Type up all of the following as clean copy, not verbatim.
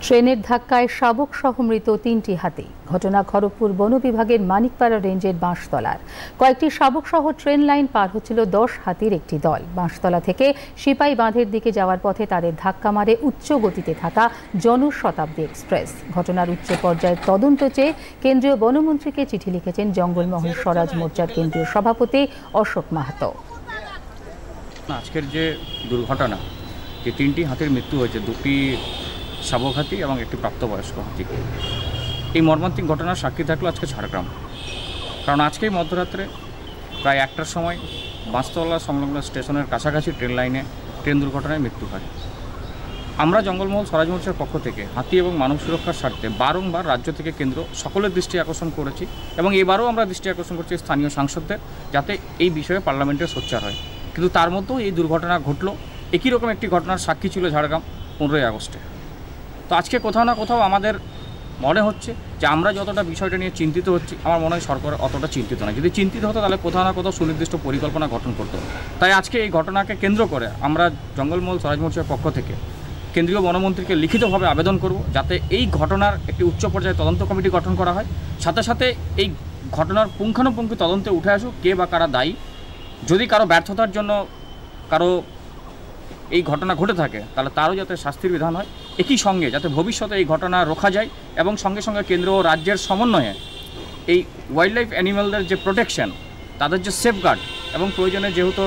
ট্রেনের ধাক্কায় শাবক সহ মৃত 3টি হাতি। ঘটনা খড়গপুর বন বিভাগের মানিকপাড়া রেঞ্জের বাঁশতলার। কয়েকটি শাবক সহ ট্রেন লাইন পার হচ্ছিল 10 হাতির একটি দল। বাঁশতলা থেকে সিপাই বাঁধের দিকে যাওয়ার পথে তাদের ধাক্কা মারে উচ্চ গতিতে থাকা জনশতাব্দী এক্সপ্রেস। ঘটনার উচ্চ পর্যায়ের তদন্ত চেয়ে কেন্দ্রীয় বনমন্ত্রীকে চিঠি লিখেছেন জঙ্গলমহল স্বরাজ মোর্চার কেন্দ্রীয় সভাপতি অশোক মাহাতো। আজকের যে দুর্ঘটনা, যে 3টি হাতির মৃত্যু হয়েছে, 2টি শাবক হাতি এবং একটি প্রাপ্তবয়স্ক হাতি, এই মর্মান্তিক ঘটনার সাক্ষী থাকলো আজকে ঝাড়গ্রাম। কারণ আজকেই মধ্যরাত্রে প্রায় 1টার সময় বাঁশতলা সংলগ্ন স্টেশনের কাছাকাছি ট্রেন লাইনে ট্রেন দুর্ঘটনায় মৃত্যু হয়। আমরা জঙ্গলমহল স্বরাজ মোর্চার পক্ষ থেকে হাতি এবং মানব সুরক্ষার স্বার্থে বারংবার রাজ্য থেকে কেন্দ্র সকলের দৃষ্টি আকর্ষণ করেছি এবং এবারও আমরা দৃষ্টি আকর্ষণ করছি স্থানীয় সাংসদদের, যাতে এই বিষয়ে পার্লামেন্টে সোচ্চার হয়। কিন্তু তার মধ্যেও এই দুর্ঘটনা ঘটলো। একই রকম একটি ঘটনার সাক্ষী ছিল ঝাড়গ্রাম 15ই আগস্টে। তো আজকে কোথাও না কোথাও আমাদের মনে হচ্ছে যে আমরা যতটা বিষয়টা নিয়ে চিন্তিত হচ্ছি, আমার মনে হয় সরকার অতটা চিন্তিত নয়। যদি চিন্তিত হতো তাহলে কোথাও না কোথাও সুনির্দিষ্ট পরিকল্পনা গঠন করতো। তাই আজকে এই ঘটনাকে কেন্দ্র করে আমরা জঙ্গলমহল স্বরাজ মোর্চার পক্ষ থেকে কেন্দ্রীয় বনমন্ত্রীকে লিখিতভাবে আবেদন করব, যাতে এই ঘটনার একটি উচ্চ পর্যায়ে তদন্ত কমিটি গঠন করা হয়। সাথে সাথে এই ঘটনার পুঙ্খানুপুঙ্খ তদন্তে উঠে আসুক কে বা কারা দায়ী। যদি কারো ব্যর্থতার জন্য কারো এই ঘটনা ঘটে থাকে, তাহলে তারও যাতে শাস্তির বিধান হয়। একই সঙ্গে যাতে ভবিষ্যতে এই ঘটনা রোখা যায় এবং সঙ্গে সঙ্গে কেন্দ্র ও রাজ্যের সমন্বয়ে এই ওয়াইল্ড লাইফ অ্যানিম্যালদের যে প্রোটেকশন, তাদের যে সেফগার্ড এবং প্রয়োজনে যেহেতু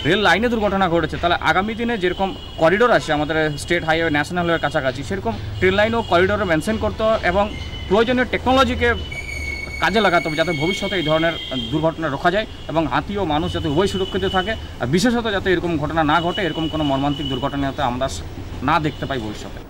রেল লাইনে দুর্ঘটনা ঘটেছে, তাহলে আগামী দিনে যেরকম করিডোর আছে আমাদের স্টেট হাইওয়ে ন্যাশনাল হাইওয়ের কাছাকাছি, সেরকম ট্রেন লাইনও করিডোরে মেনশন করতে হবে এবং প্রয়োজনীয় টেকনোলজিকে কাজে লাগাতে হবে, যাতে ভবিষ্যতে এই ধরনের দুর্ঘটনা রোখা যায় এবং হাতি ও মানুষ যাতে উভয় সুরক্ষিত থাকে। আর বিশেষত যাতে এরকম ঘটনা না ঘটে, এরকম কোনো মর্মান্তিক দুর্ঘটনা যাতে আমরা না দেখতে পাই ভবিষ্যতে।